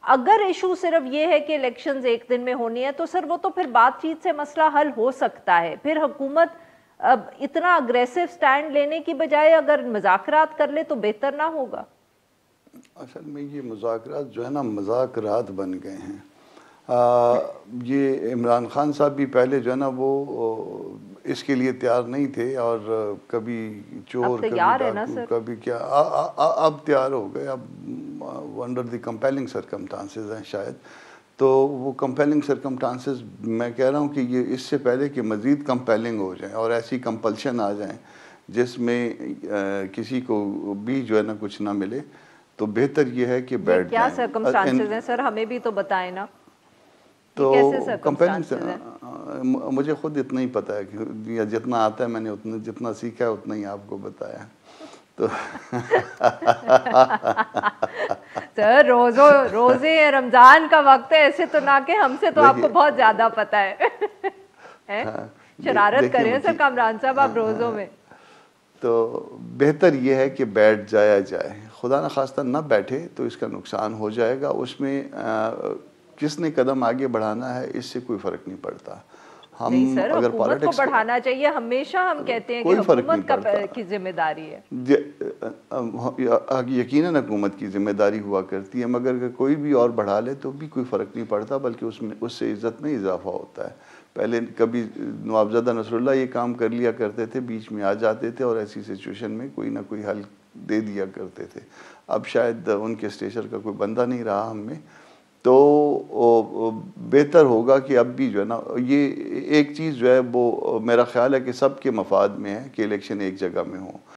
اگر ایشو صرف یہ ہے کہ الیکشنز ایک دن میں ہونی ہے تو سر وہ تو پھر بات چیت سے مسئلہ حل ہو سکتا ہے. پھر حکومت اب اتنا اگریسو سٹینڈ لینے کی بجائے اگر مذاکرات کر لے تو بہتر نہ ہوگا؟ اصل میں یہ مذاکرات جو ہے نا مذاکرات بن گئے ہیں. یہ عمران خان صاحب بھی پہلے جو ہے نا وہ اس کے لیے تیار نہیں تھے، اور کبھی چور کبھی ڈاکو کبھی کیا، اب تیار ہو گئے. اب انڈر دی کمپیلنگ سرکمٹانسز ہیں شاید. تو وہ کمپیلنگ سرکمٹانسز میں کہہ رہا ہوں کہ یہ اس سے پہلے کہ مزید کمپیلنگ ہو جائیں اور ایسی کمپلشن آ جائیں جس میں کسی کو بھی جو ہے نا کچھ نہ ملے، تو بہتر یہ ہے کہ بیٹھ کیا جائیں. سرکمسٹانسز ہیں سر؟ ہمیں بھی تو بتائیں نا. تو کمپیلنگ مجھے خود اتنا ہی پتہ ہے کہ جتنا آتا ہے میں نے جتنا سیکھا ہے اتنا ہی آپ کو بتایا. تو سر روزے رمضان کا وقت ہے، ایسے تو نہ کہ ہم سے تو آپ کو بہت زیادہ پتہ ہے. شرارت کریں سر کامران صاحب آپ روزوں میں. تو بہتر یہ ہے کہ بیٹھ جایا جائے. خدا نخواستہ نہ بیٹھے تو اس کا نقصان ہو جائے گا. اس میں کس نے قدم آگے بڑھانا ہے اس سے کوئی فرق نہیں پڑتا. نہیں سر، حکومت کو بڑھانا چاہیے. ہمیشہ ہم کہتے ہیں کہ حکومت کی ذمہ داری ہے. یقیناً حکومت کی ذمہ داری ہوا کرتی ہے، مگر اگر کوئی بھی اور بڑھا لے تو بھی کوئی فرق نہیں پڑتا، بلکہ اس سے عزت میں اضافہ ہوتا ہے. پہلے کبھی نوابزادہ نصر اللہ یہ کام کر لیا کرتے تھے، بیچ میں آ جاتے تھے اور ایسی سچویشن میں کوئی نہ کوئی حل دے دیا کرتے تھے. اب شاید ان کے اسٹیچر کا کوئی بندہ نہیں رہا ہم میں. تو بہتر ہوگا کہ اب بھی جو ہے نا یہ ایک چیز جو ہے وہ میرا خیال ہے کہ سب کے مفاد میں ہے کہ الیکشن ایک جگہ میں ہوں.